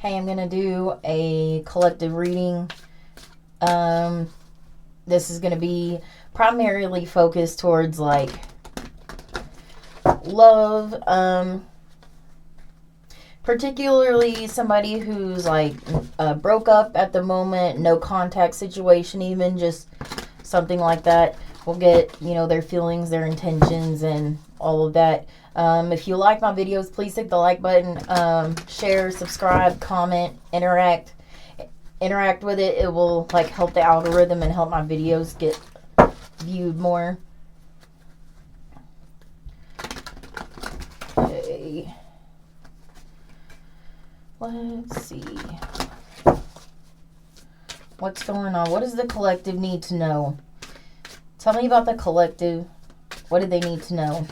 Hey, I'm going to do a collective reading. This is going to be primarily focused towards like love, particularly somebody who's like broke up at the moment, no contact situation, even just something like that. We'll get, their feelings, their intentions, and all of that. If you like my videos, please hit the like button, share, subscribe, comment, interact with it. It will like help the algorithm and help my videos get viewed more. Okay. Let's see. What's going on? What does the collective need to know? Tell me about the collective. What do they need to know?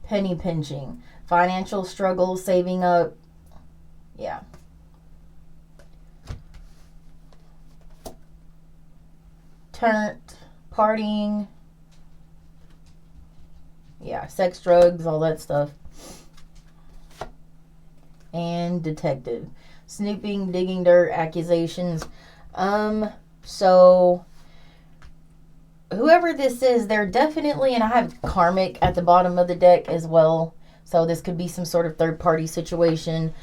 Penny pinching. Financial struggle, saving up. Yeah. Turnt. Partying. Yeah. Sex, drugs, all that stuff. And detective. Snooping, digging dirt, accusations. So whoever this is, they're definitely, and I have karmic at the bottom of the deck as well. So this could be some sort of third party situation.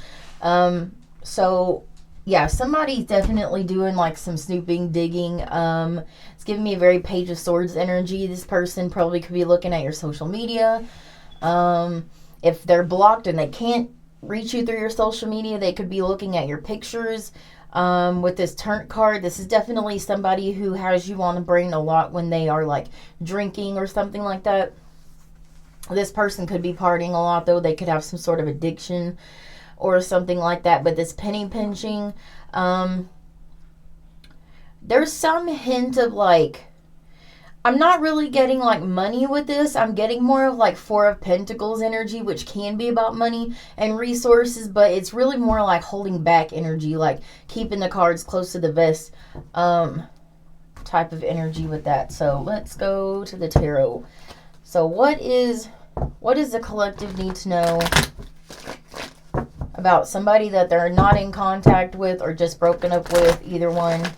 So yeah, somebody's definitely doing like some snooping, digging. It's giving me a very Page of Swords energy. This person probably could be looking at your social media. If they're blocked and they can't reach you through your social media, they could be looking at your pictures. With this turnt card, this is definitely somebody who has you on the brain a lot when they are like drinking or something like that. This person could be partying a lot though. They could have some sort of addiction or something like that. But this penny pinching, there's some hint of like, I'm not really getting like money with this. I'm getting more of like Four of Pentacles energy, which can be about money and resources, but it's really more like holding back energy, like keeping the cards close to the vest type of energy with that. So let's go to the tarot. So what does the collective need to know about somebody that they're not in contact with or just broken up with, either one?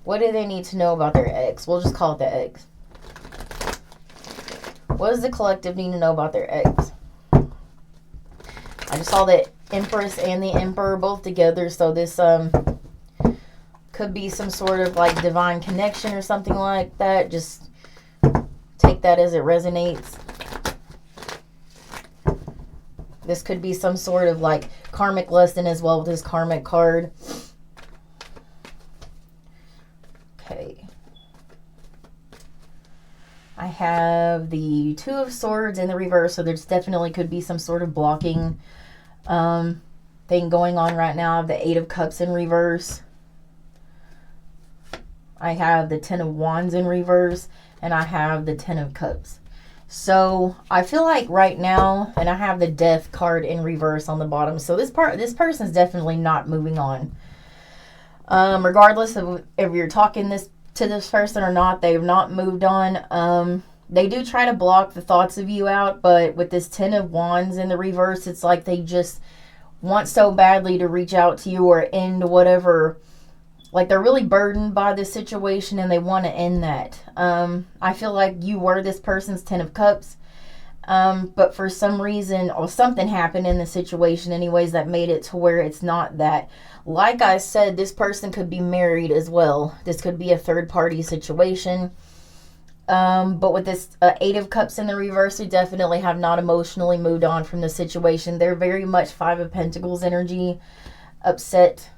What do they need to know about their ex? We'll just call it the ex. What does the collective need to know about their ex? I just saw the Empress and the Emperor both together. So this could be some sort of like divine connection or something like that. Just take that as it resonates. This could be some sort of like karmic lesson as well with this karmic card. Okay. I have the Two of Swords in the reverse, so there's definitely could be some sort of blocking thing going on right now. The Eight of Cups in reverse. I have the Ten of Wands in reverse, and I have the Ten of Cups. So I feel like right now, and I have the Death card in reverse on the bottom. So this person's definitely not moving on. Regardless of if you're talking to this person or not, they have not moved on. They do try to block the thoughts of you out, but with this Ten of Wands in the reverse, it's like they just want so badly to reach out to you or end whatever. Like they're really burdened by this situation and they want to end that. I feel like you were this person's Ten of Cups. But for some reason or something happened in the situation anyways that made it to where it's not that. Like I said, this person could be married as well. This could be a third party situation. But with this Eight of Cups in the reverse, they definitely have not emotionally moved on from the situation. They're very much Five of Pentacles energy, upset,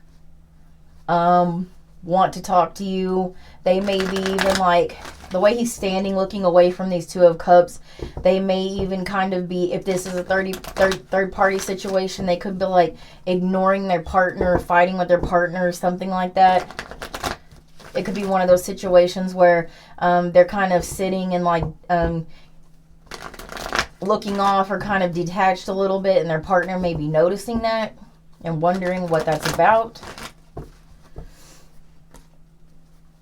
want to talk to you. They may be even like, the way he's standing looking away from these Two of Cups, they may even kind of be, if this is a third party situation, they could be like ignoring their partner, fighting with their partner, or something like that. It could be one of those situations where they're kind of sitting and like looking off or kind of detached a little bit, and their partner may be noticing that and wondering what that's about.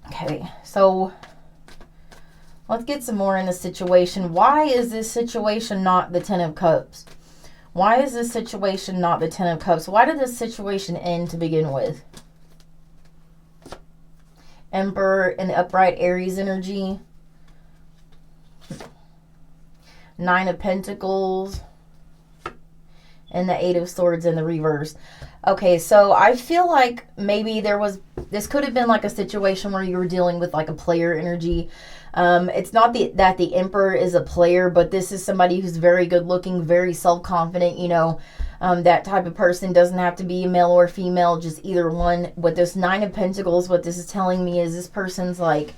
Okay, so Let's get some more in the situation. Why is this situation not the Ten of Cups? Why is this situation not the Ten of Cups? Why did this situation end to begin with? Emperor and upright Aries energy. Nine of Pentacles. And the Eight of Swords in the reverse. Okay, so I feel like maybe this could have been like a situation where you were dealing with like a player energy. It's not that the Emperor is a player, but this is somebody who's very good looking, very self-confident, you know. That type of person doesn't have to be male or female, just either one. With this Nine of Pentacles, what this is telling me is this person's like,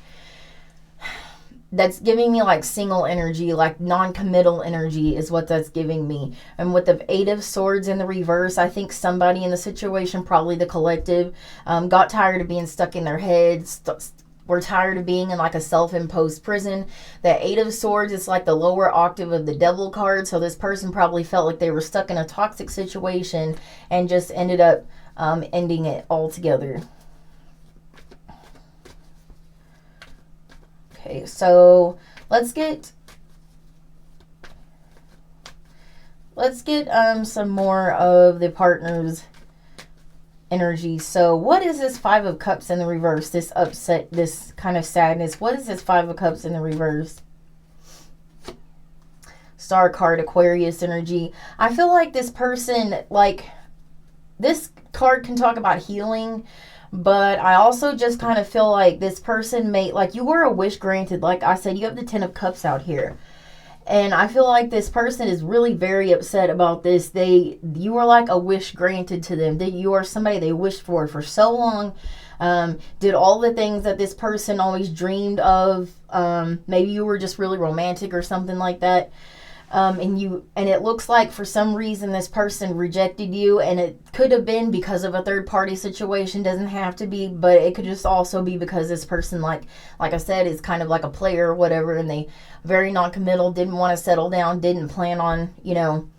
that's giving me like single energy, like non-committal energy is what that's giving me. And with the Eight of Swords in the reverse, I think somebody in the situation, probably the collective, got tired of being stuck in their heads, we're tired of being in like a self-imposed prison. The Eight of Swords is like the lower octave of the Devil card. So this person probably felt like they were stuck in a toxic situation and just ended up ending it altogether. Okay, so let's get some more of the partner's energy. So what is this Five of Cups in the reverse? This upset, this kind of sadness. What is this Five of Cups in the reverse? Star card, Aquarius energy. I feel like this person, like, this card can talk about healing, but I also just kind of feel like this person may, like, you were a wish granted. Like I said, you have the Ten of Cups out here. And I feel like this person is really very upset about this. You were like a wish granted to them. That you are somebody they wished for so long. Did all the things that this person always dreamed of. Maybe you were just really romantic or something like that. And it looks like for some reason this person rejected you, and it could have been because of a third party situation. Doesn't have to be, but it could just also be because this person, like I said, is kind of like a player or whatever, and they very non-committal, didn't want to settle down, didn't plan on, you know,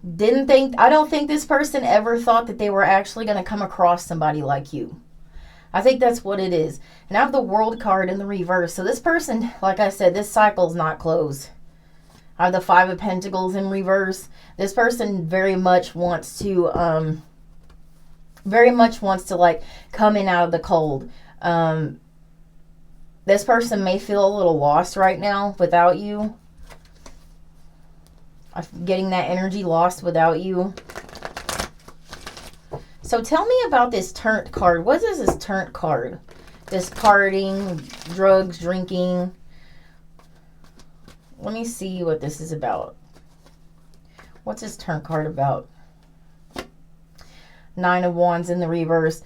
I don't think this person ever thought that they were actually going to come across somebody like you. I think that's what it is. And I have the World card in the reverse. So this person, like I said, this cycle's not closed. I have the Five of Pentacles in reverse. This person very much wants to like come in out of the cold. This person may feel a little lost right now without you. I'm getting that energy, lost without you. So tell me about this Turnt card. What is this Turnt card? This partying, drugs, drinking. Let me see what this is about. What's this Turnt card about? Nine of Wands in the reverse.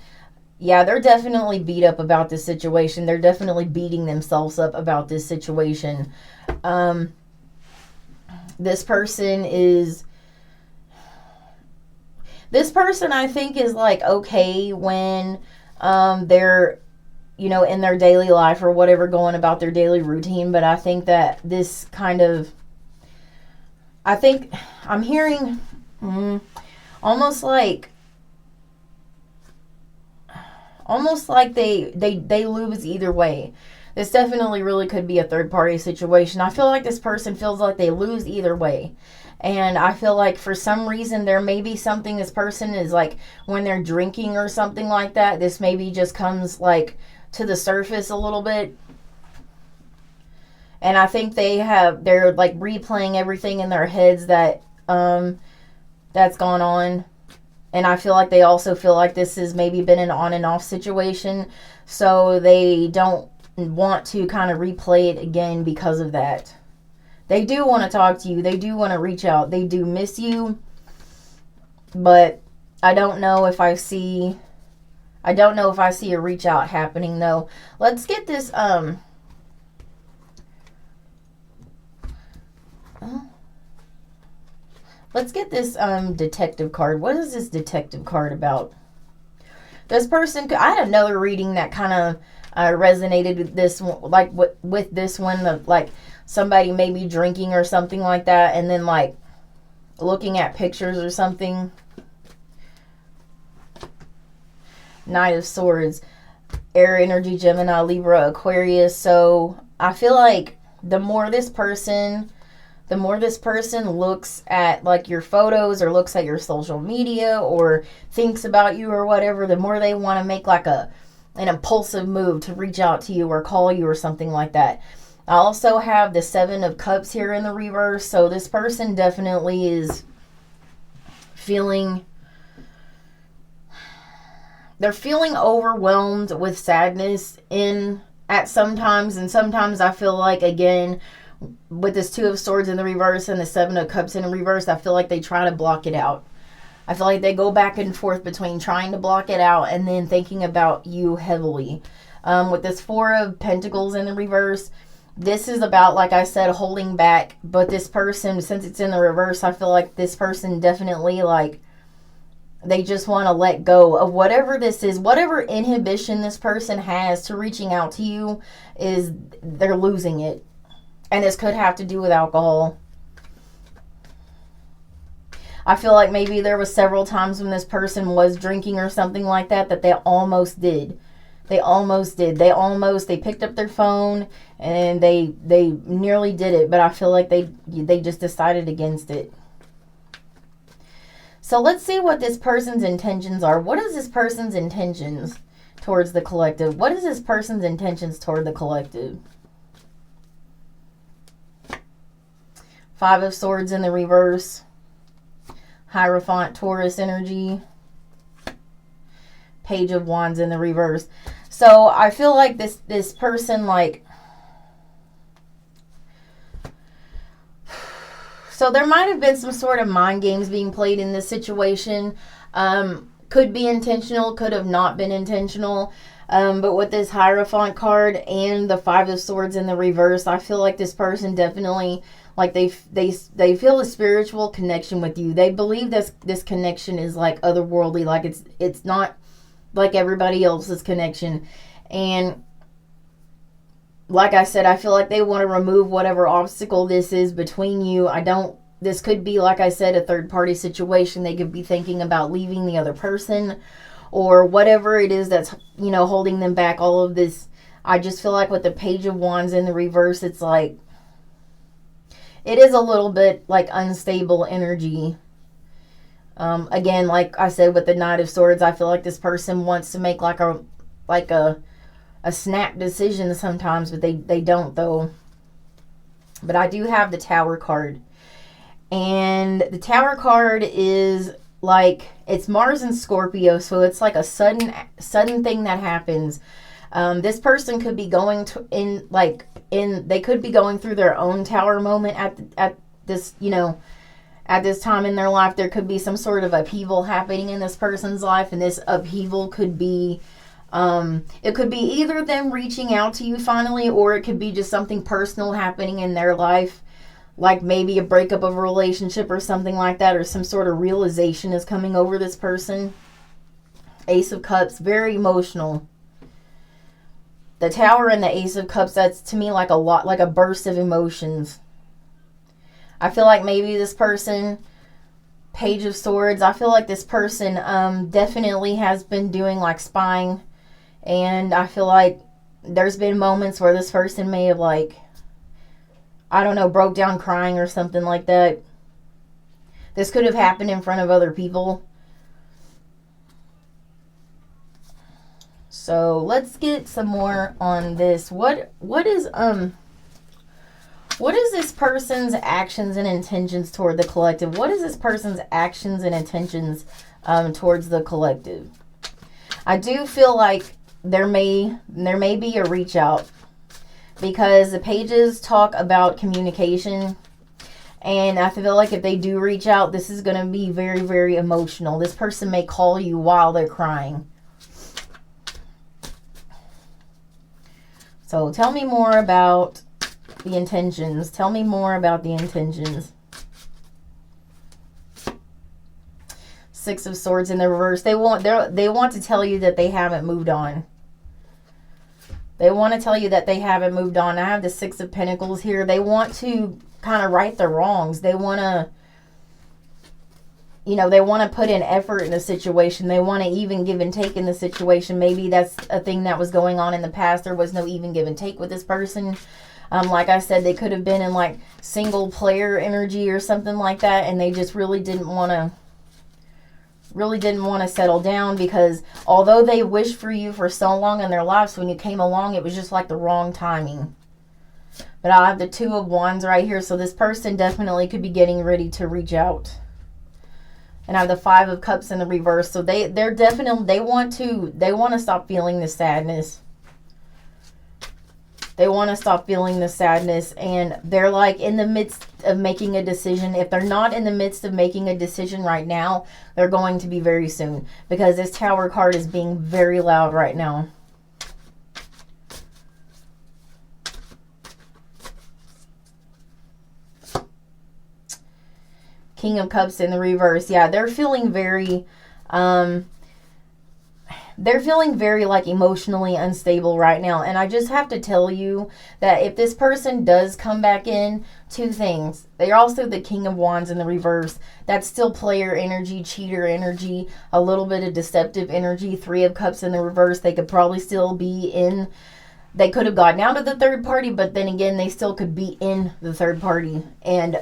Yeah, they're definitely beat up about this situation. They're definitely beating themselves up about this situation. This person, I think, is like okay when they're, you know, in their daily life or whatever, going about their daily routine. But I think that this kind of, I think I'm hearing almost like they lose either way. This definitely really could be a third party situation. I feel like this person feels like they lose either way. And I feel like for some reason there may be something this person is like, when they're drinking or something like that, this maybe just comes like to the surface a little bit. And I think they're like replaying everything in their heads that that's gone on. And I feel like they also feel like this has maybe been an on and off situation. So they don't want to kind of replay it again because of that. They do want to talk to you. They do want to reach out. They do miss you. But I don't know if I see a reach out happening though. Let's get this detective card. What is this detective card about? This person, I had another reading that kind of resonated with this one, like with this one, of like somebody maybe drinking or something like that, and then like looking at pictures or something. Knight of Swords, air energy, Gemini, Libra, Aquarius. So I feel like the more this person looks at like your photos or looks at your social media or thinks about you or whatever, the more they want to make like an impulsive move to reach out to you or call you or something like that. I also have the 7 of Cups here in the reverse. So this person definitely is feeling overwhelmed with sadness at sometimes. And sometimes I feel like, again, with this 2 of Swords in the reverse and the 7 of Cups in the reverse, I feel like they try to block it out. I feel like they go back and forth between trying to block it out and then thinking about you heavily. With this 4 of Pentacles in the reverse, this is about, like I said, holding back. But this person, since it's in the reverse, I feel like this person definitely, like, they just want to let go of whatever this is. Whatever inhibition this person has to reaching out to you, is they're losing it. And this could have to do with alcohol. I feel like maybe there was several times when this person was drinking or something like that, that they almost did. They picked up their phone and they nearly did it, but I feel like they just decided against it. So let's see what this person's intentions are. What is this person's intentions towards the collective? What is this person's intentions toward the collective? 5 of Swords in the reverse. Hierophant, Taurus energy. Page of Wands in the reverse. So I feel like this person, like, so there might have been some sort of mind games being played in this situation. Could be intentional, could have not been intentional. But with this Hierophant card and the 5 of Swords in the reverse, I feel like this person definitely, like, they feel a spiritual connection with you. They believe this connection is like otherworldly, like it's not like everybody else's connection. And like I said, I feel like they want to remove whatever obstacle this is between you. This could be, like I said, a third party situation. They could be thinking about leaving the other person or whatever it is that's, holding them back. All of this, I just feel like with the Page of Wands in the reverse, it's like, it is a little bit like unstable energy. Again, like I said, with the Knight of Swords, I feel like this person wants to make like a snap decision sometimes, but they don't, though. But I do have the Tower card. And the Tower card is like, it's Mars and Scorpio, so it's like a sudden thing that happens. This person could be going they could be going through their own Tower moment at this, at this time in their life. There could be some sort of upheaval happening in this person's life, and this upheaval could be, it could be either them reaching out to you finally, or it could be just something personal happening in their life, like maybe a breakup of a relationship or something like that, or some sort of realization is coming over this person. Ace of Cups, very emotional. The Tower and the Ace of Cups, that's to me like a burst of emotions. I feel like maybe this person, Page of Swords, I feel like this person definitely has been doing like spying. And I feel like there's been moments where this person may have, like, I don't know, broke down crying or something like that. This could have happened in front of other people. So let's get some more on this. What is this person's actions and intentions toward the collective? What is this person's actions and intentions towards the collective? I do feel like there may be a reach out, because the pages talk about communication, and I feel like if they do reach out, this is going to be very, very emotional. This person may call you while they're crying. So tell me more about the intentions. Tell me more about the intentions. 6 of Swords in the reverse. They want to tell you that they haven't moved on. They want to tell you that they haven't moved on. I have the 6 of Pentacles here. They want to kind of right their wrongs. They want to, they want to put in effort in the situation. They want to even give and take in the situation. Maybe that's a thing that was going on in the past. There was no even give and take with this person. Like I said, they could have been in like single player energy or something like that, and they just really didn't want to settle down, because although they wished for you for so long in their lives, when you came along, it was just like the wrong timing. But I have the Two of Wands right here, so this person definitely could be getting ready to reach out. And I have the Five of Cups in the reverse, so they're definitely, they want to stop feeling the sadness. They want to stop feeling the sadness, and they're like in the midst of making a decision. If they're not in the midst of making a decision right now, they're going to be very soon, because this Tower card is being very loud right now. King of Cups in the reverse. Yeah, they're feeling very like emotionally unstable right now. And I just have to tell you that if this person does come back in, two things. They're also the King of Wands in the reverse. That's still player energy, cheater energy, a little bit of deceptive energy. Three of Cups in the reverse. They could probably still be in, they could have gotten out of the third party, but then again, they still could be in the third party. And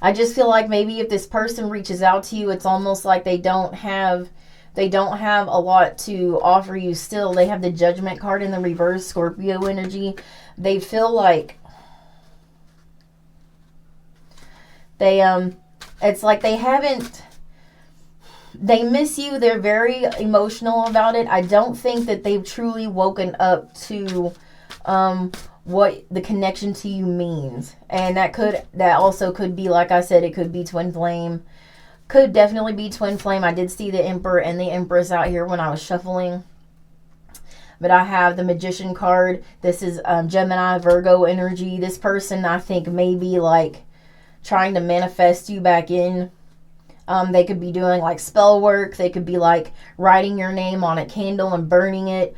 I just feel like maybe if this person reaches out to you, it's almost like they don't have a lot to offer you still. They have the Judgment card in the reverse, Scorpio energy. They feel like it's like they miss you. They're very emotional about it. I don't think that they've truly woken up to what the connection to you means. And that also could be, like I said, it could be twin flame. Could definitely be twin flame. I did see the Emperor and the Empress out here when I was shuffling. But I have the Magician card. This is Gemini, Virgo energy. This person, I think, may be like trying to manifest you back in. They could be doing like spell work. They could be like writing your name on a candle and burning it.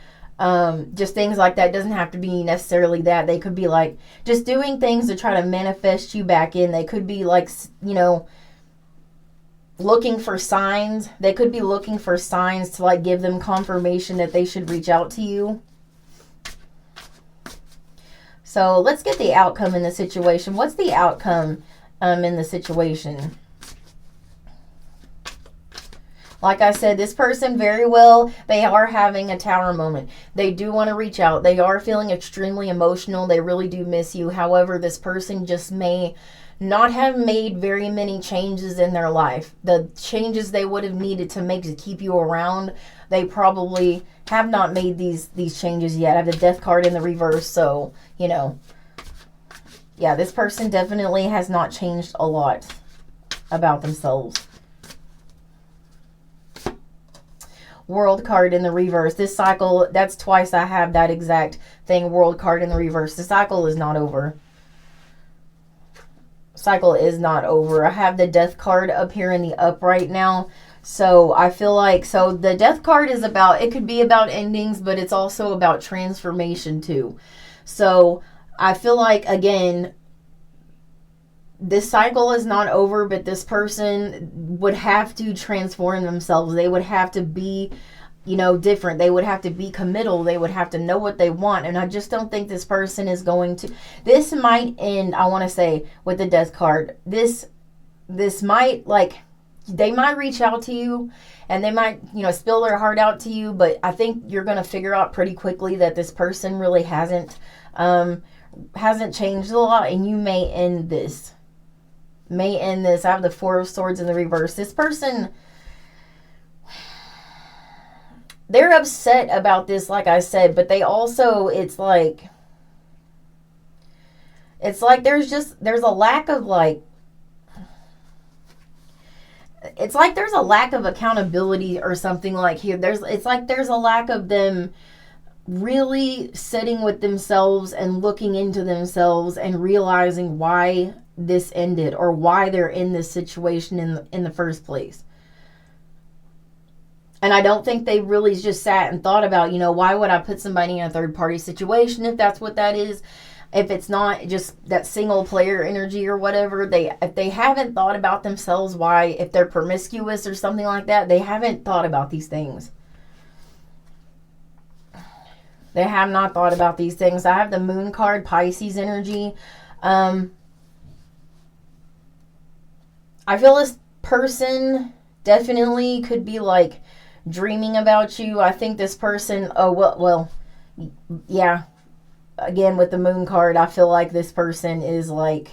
Just things like that. Doesn't have to be necessarily that. They could be like just doing things to try to manifest you back in. They could be like, looking for signs. They could be looking for signs to like give them confirmation that they should reach out to you. So let's get the outcome in the situation. What's the outcome in the situation? Like I said, this person very well, they are having a Tower moment. They do want to reach out. They are feeling extremely emotional. They really do miss you. However, this person just may not have made very many changes in their life. The changes they would have needed to make to keep you around, they probably have not made these changes yet. I have the Death card in the reverse, so, yeah, this person definitely has not changed a lot about themselves. World card in the reverse. This cycle, that's twice I have that exact thing, World card in the reverse. The cycle is not over. Cycle is not over. I have the Death card up here in the upright now. So I feel like, so the Death card is about, it could be about endings, but it's also about transformation too. So I feel like, again, this cycle is not over, but this person would have to transform themselves. They would have to be, different. They would have to be committal. They would have to know what they want. And I just don't think this person is going to. This might end, I want to say, with the Death card. This might, they might reach out to you and they might, spill their heart out to you. But I think you're going to figure out pretty quickly that this person really hasn't changed a lot. And you may end this. I have the Four of Swords in the reverse. This person, they're upset about this, like I said, but they also, it's like there's a lack of it's like there's a lack of accountability or something like here. It's like there's a lack of them really sitting with themselves and looking into themselves and realizing why this ended or why they're in this situation in the first place. And I don't think they really just sat and thought about, why would I put somebody in a third party situation if that's what that is? If it's not just that single player energy or whatever, if they haven't thought about themselves, why, if they're promiscuous or something like that, they haven't thought about these things. They have not thought about these things. I have the Moon card, Pisces energy. I feel this person definitely could be like dreaming about you. I think this person, yeah. Again, with the Moon card, I feel like this person is like,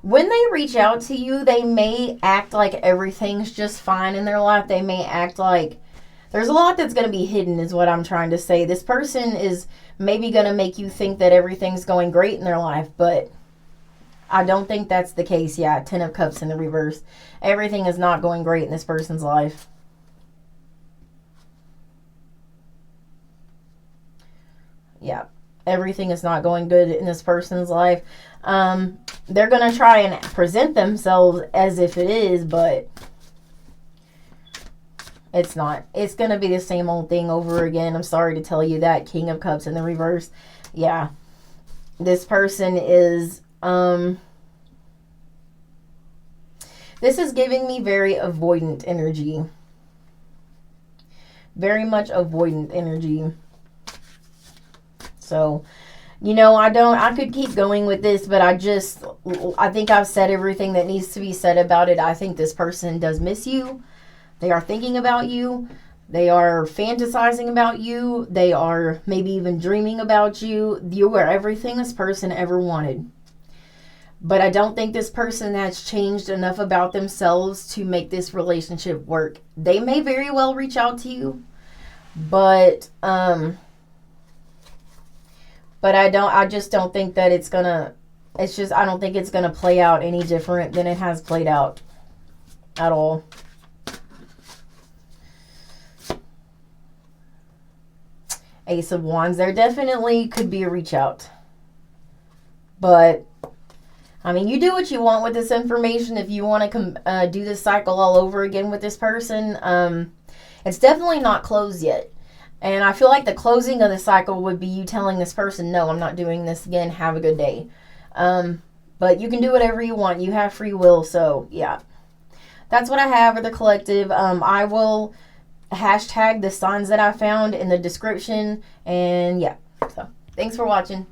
when they reach out to you, they may act like everything's just fine in their life. They may act like there's a lot that's going to be hidden, is what I'm trying to say. This person is maybe going to make you think that everything's going great in their life, but I don't think that's the case. Yeah, Ten of Cups in the reverse. Everything is not going great in this person's life. Yeah, everything is not going good in this person's life. They're going to try and present themselves as if it is, but it's not. It's going to be the same old thing over again. I'm sorry to tell you that. King of Cups in the reverse. Yeah, this person is, this is giving me very avoidant energy. Very much avoidant energy. So, you know, I could keep going with this, but I think I've said everything that needs to be said about it. I think this person does miss you. They are thinking about you. They are fantasizing about you. They are maybe even dreaming about you. You are everything this person ever wanted. But I don't think this person has changed enough about themselves to make this relationship work. They may very well reach out to you, but I just don't think that I don't think it's gonna play out any different than it has played out at all. Ace of Wands, there definitely could be a reach out. But, I mean, you do what you want with this information. If you want to do this cycle all over again with this person, it's definitely not closed yet. And I feel like the closing of the cycle would be you telling this person, no, I'm not doing this again. Have a good day. But you can do whatever you want. You have free will. So, yeah. That's what I have for the collective. I will hashtag the signs that I found in the description. And, yeah. So, thanks for watching.